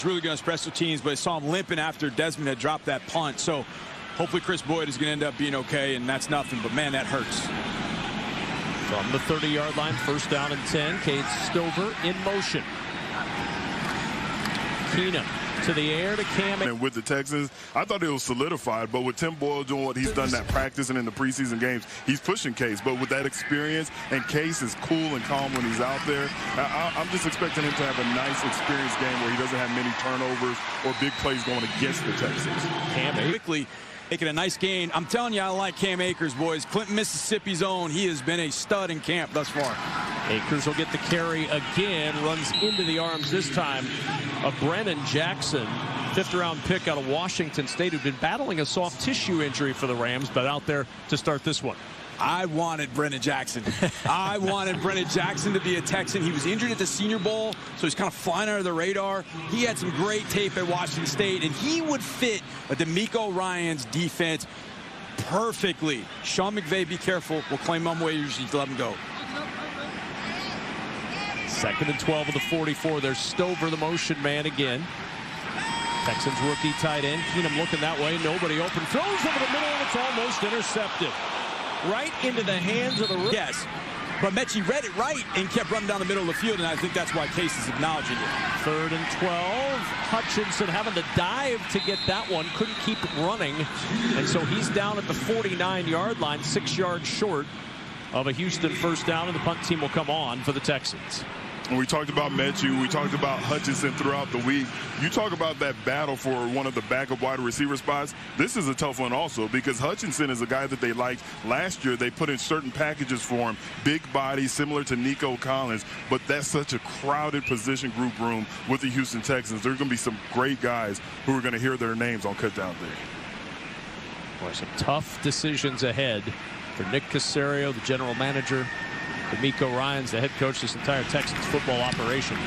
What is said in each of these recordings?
Really good on special teams, but I saw him limping after Desmond had dropped that punt. So hopefully Chris Boyd is going to end up being okay, and that's nothing. But, man, that hurts. From the 30-yard line, 1st down and 10. Cade Stover in motion. Keenum to the air to Cam. And with the Texans, I thought it was solidified, but with Tim Boyle doing what he's done, that practice and in the preseason games, he's pushing Case. But with that experience, and Case is cool and calm when he's out there, I'm just expecting him to have a nice experience game where he doesn't have many turnovers or big plays going against the Texans. Cam quickly making a nice gain. I'm telling you, I like Cam Akers, boys. Clinton, Mississippi's own. He has been a stud in camp thus far. Akers will get the carry again, runs into the arms this time of Brennan Jackson, 5th-round pick out of Washington State, who'd been battling a soft tissue injury for the Rams, but out there to start this one. I wanted Brennan Jackson. I wanted Brennan Jackson to be a Texan. He was injured at the Senior Bowl, so he's kind of flying under the radar. He had some great tape at Washington State, and he would fit a DeMeco Ryans defense perfectly. Sean McVay, be careful. We'll claim him waivers. You let him go. 2nd and 12 of the 44. There's Stover, the motion man again. Texans rookie tight end. Keenum looking that way. Nobody open. Throws over the middle, and it's almost intercepted. Right into the hands of the rookie. Yes, but Mechie read it right and kept running down the middle of the field, and I think that's why Case is acknowledging it. 3rd and 12. Hutchinson having to dive to get that one. Couldn't keep running, and so he's down at the 49-yard line, 6 yards short of a Houston 1st down, and the punt team will come on for the Texans. And we talked about Mechie, we talked about Hutchinson throughout the week. You talk about that battle for one of the backup wide receiver spots. This is a tough one also, because Hutchinson is a guy that they liked last year. They put in certain packages for him, big body, similar to Nico Collins, but that's such a crowded position group room with the Houston Texans. There's going to be some great guys who are going to hear their names on cutdown day. Boy, some tough decisions ahead for Nick Caserio, the general manager. DeMeco Ryans, the head coach, this entire Texans football operation.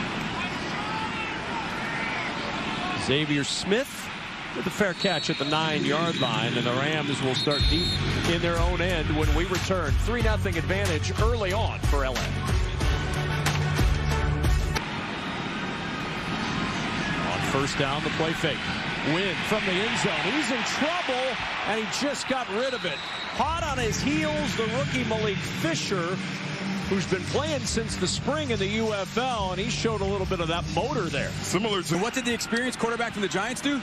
Xavier Smith with a fair catch at the 9-yard line, and the Rams will start deep in their own end when we return. 3-0 advantage early on for LA. On 1st down, the play fake. Win from the end zone. He's in trouble, and he just got rid of it. Hot on his heels, the rookie Malik Fisher, who's been playing since the spring in the UFL, and he showed a little bit of that motor there. Similar to what did the experienced quarterback from the Giants do?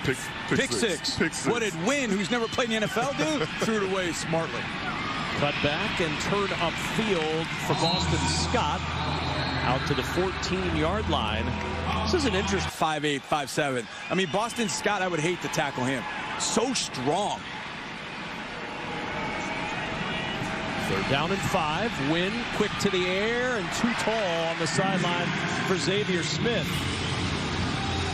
Pick six. What did Wynn, who's never played in the NFL, do? Threw it away smartly. Cut back and turn upfield for Boston Scott out to the 14-yard line. This is an interesting 5'8", 5'7". I mean, Boston Scott, I would hate to tackle him. So strong. 3rd down and 5. Wynn quick to the air and too tall on the sideline for Xavier Smith.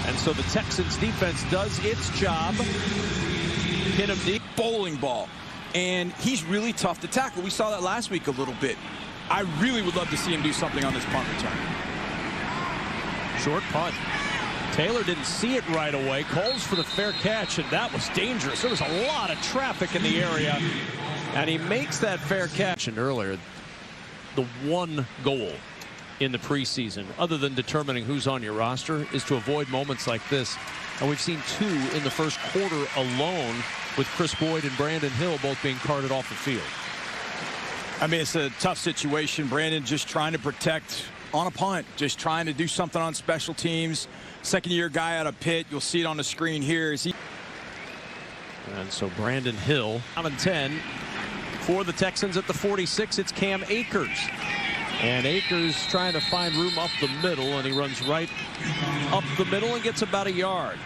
And so the Texans defense does its job. Hit him deep. Bowling ball. And he's really tough to tackle. We saw that last week a little bit. I really would love to see him do something on this punt return. Short punt. Taylor didn't see it right away. Coles for the fair catch, and that was dangerous. There was a lot of traffic in the area. And he makes that fair catch. And earlier, the one goal in the preseason, other than determining who's on your roster, is to avoid moments like this. And we've seen 2 in the 1st quarter alone, with Chris Boyd and Brandon Hill both being carted off the field. I mean, it's a tough situation. Brandon just trying to protect on a punt, just trying to do something on special teams. 2nd-year guy out of Pitt. You'll see it on the screen here. And so Brandon Hill, down and 10. For the Texans at the 46, it's Cam Akers. And Akers trying to find room up the middle, and he runs right up the middle and gets about 1 yard.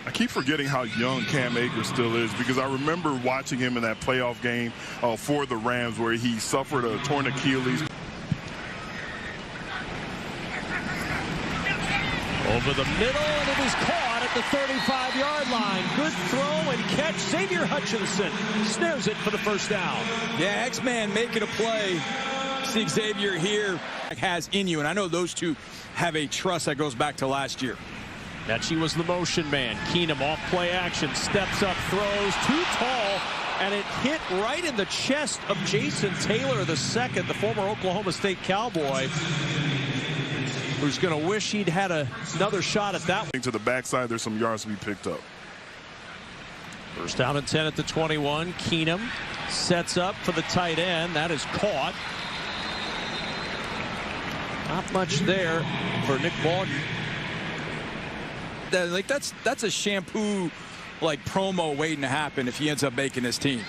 I keep forgetting how young Cam Akers still is, because I remember watching him in that playoff game for the Rams where he suffered a torn Achilles. Over the middle, and it is caught at the 35-yard line. Good throw and catch. Xavier Hutchinson snares it for the 1st down. Yeah, X-Man making a play. See Xavier here has in you, and I know those two have a trust that goes back to last year. Mechie was the motion man. Keenum off play action, steps up, throws, too tall, and it hit right in the chest of Jason Taylor II, the former Oklahoma State Cowboy, who's going to wish he'd had another shot at that one. To the backside, there's some yards to be picked up. First down and 10 at the 21. Keenum sets up for the tight end. That is caught. Not much there for Nick Baldwin. Like that's a shampoo like promo waiting to happen if he ends up making this team.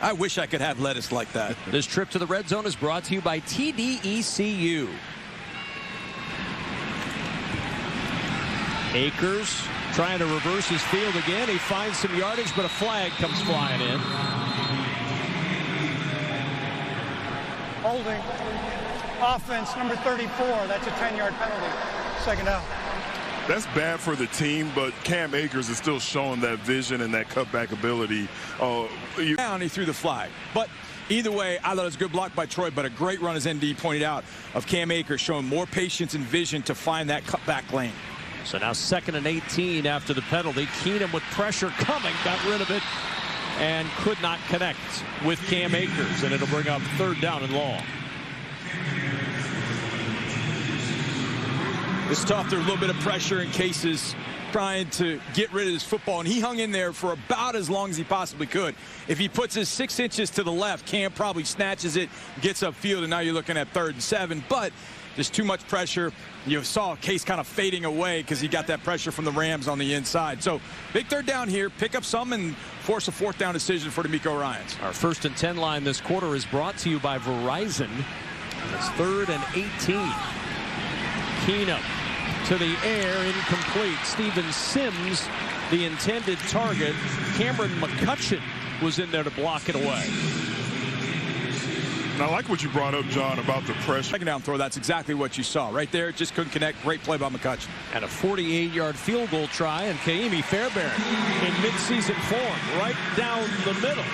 I wish I could have lettuce like that. This trip to the red zone is brought to you by TDECU. Akers trying to reverse his field again. He finds some yardage, but a flag comes flying in. Holding. Offense, number 34. That's a 10-yard penalty. Second down. That's bad for the team, but Cam Akers is still showing that vision and that cutback ability. Down, he threw the flag. But either way, I thought it was a good block by Troy, but a great run, as ND pointed out, of Cam Akers showing more patience and vision to find that cutback lane. So now 2nd and 18 after the penalty. Keenum with pressure coming, got rid of it, and could not connect with Cam Akers, and it'll bring up 3rd down and long. It's tough. There's a little bit of pressure in cases trying to get rid of this football, and he hung in there for about as long as he possibly could. If he puts his 6 inches to the left, Cam probably snatches it, gets upfield, and now you're looking at 3rd and 7. But there's too much pressure. You saw Case kind of fading away because he got that pressure from the Rams on the inside. So big 3rd down here. Pick up some and force a 4th down decision for DeMeco Ryans. Our 1st and 10 line this quarter is brought to you by Verizon. It's 3rd and 18. Keenum to the air, incomplete. Steven Sims, the intended target. Cameron McCutcheon was in there to block it away. And I like what you brought up, John, about the pressure. 2nd down throw, that's exactly what you saw. Right there, just couldn't connect. Great play by McCutcheon. And a 48-yard field goal try, and Kaimi Fairbairn in midseason form, right down the middle.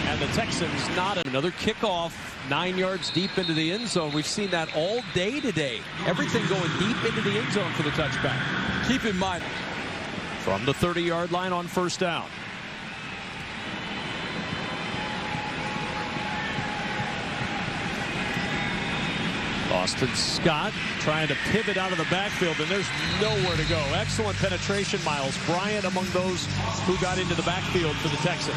And the Texans not another kickoff 9 yards deep into the end zone. We've seen that all day today. Everything going deep into the end zone for the touchback. Keep in mind, from the 30-yard line on 1st down. Austin Scott trying to pivot out of the backfield, and there's nowhere to go. Excellent penetration. Miles Bryant among those who got into the backfield for the Texans.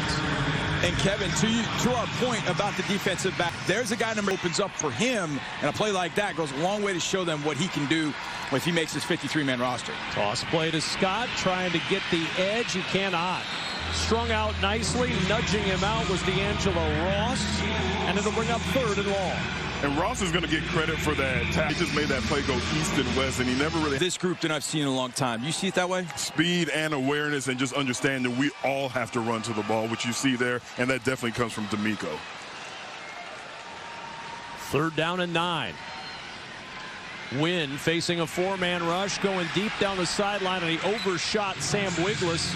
And Kevin, to our point about the defensive back, there's a guy number opens up for him, and a play like that goes a long way to show them what he can do if he makes his 53-man roster. Toss play to Scott, trying to get the edge. He cannot. Strung out nicely. Nudging him out was D'Angelo Ross, and it'll bring up 3rd and long. And Ross is going to get credit for that. He just made that play go east and west, and he never really... This group that I've seen in a long time. You see it that way? Speed and awareness, and just understand that we all have to run to the ball, which you see there, and that definitely comes from DeMeco. 3rd down and 9. Wynn facing a 4-man rush, going deep down the sideline, and he overshot Sam Wiglusz,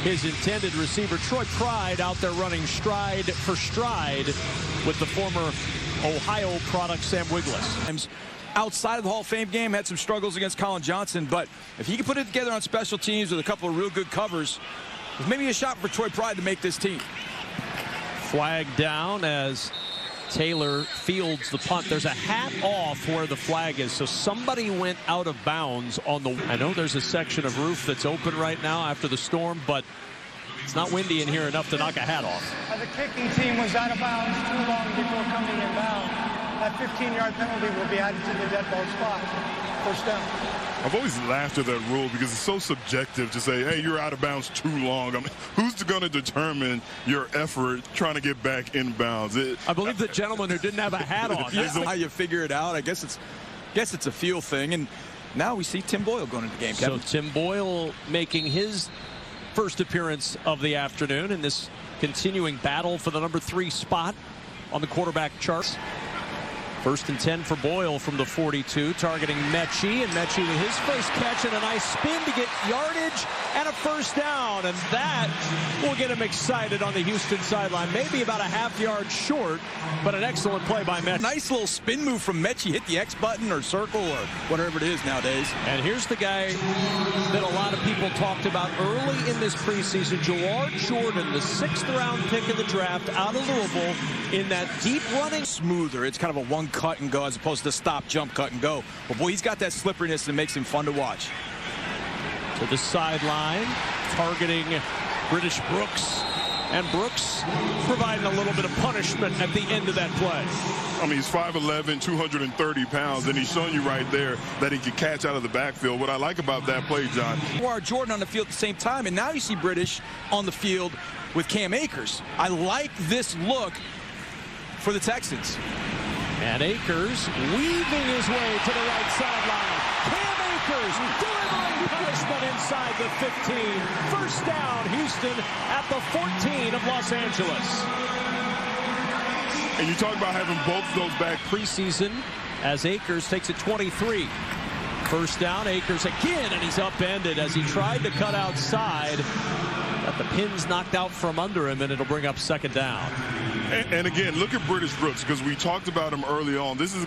his intended receiver. Troy Pride out there running stride for stride with the former Ohio product Sam Wiglusz. Outside of the Hall of Fame game, had some struggles against Colin Johnson, but if he can put it together on special teams with a couple of real good covers, there's maybe a shot for Troy Pride to make this team. Flag down as Taylor fields the punt. There's a hat off where the flag is, so somebody went out of bounds on the... I know there's a section of roof that's open right now after the storm, but it's not windy in here enough to knock a hat off. The kicking team was out of bounds too long before coming inbound. That 15-yard penalty will be added to the dead ball spot. 1st down. I've always laughed at that rule because it's so subjective to say, hey, you're out of bounds too long. I mean, who's going to determine your effort trying to get back in bounds? I believe the gentleman who didn't have a hat on. That's how you figure it out. I guess it's a feel thing. And now we see Tim Boyle going into the game, Kevin. So Tim Boyle making his first appearance of the afternoon in this continuing battle for the number 3 spot on the quarterback charts. 1st and 10 for Boyle from the 42, targeting Mechie, and Mechie with his first catch and a nice spin to get yardage and a 1st down, and that will get him excited on the Houston sideline. Maybe about a half-yard short, but an excellent play by Mechie. Nice little spin move from Mechie. Hit the X button or circle or whatever it is nowadays. And here's the guy that a lot of people talked about early in this preseason, Jawar Jordan, the 6th round pick in the draft out of Louisville, in that deep running. Smoother. It's kind of a one cut and go as opposed to stop, jump, cut and go. But boy, he's got that slipperiness that makes him fun to watch. To the sideline, targeting British Brooks. And Brooks providing a little bit of punishment at the end of that play. I mean, he's 5'11", 230 pounds, and he's showing you right there that he can catch out of the backfield. What I like about that play, John. Jordan on the field at the same time, and now you see British on the field with Cam Akers. I like this look for the Texans. And Akers weaving his way to the right sideline. Cam Akers delivering punishment inside the 15. First down, Houston at the 14 of Los Angeles. And you talk about having both of those back. Preseason as Akers takes it 23. First down, Akers again, and he's upended as he tried to cut outside. Got the pins knocked out from under him, and it'll bring up second down. And again, look at British Brooks, because we talked about him early on. This is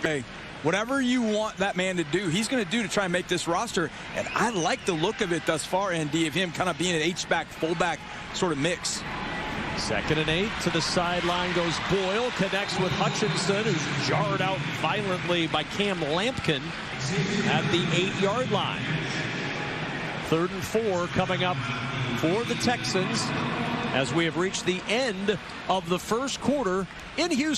whatever you want that man to do, he's going to do to try and make this roster. And I like the look of it thus far, Andy, of him kind of being an H-back, fullback sort of mix. 2nd and 8 to the sideline goes Boyle, connects with Hutchinson, who's jarred out violently by Cam Lampkin at the 8-yard line. 3rd and 4 coming up for the Texans as we have reached the end of the first quarter in Houston.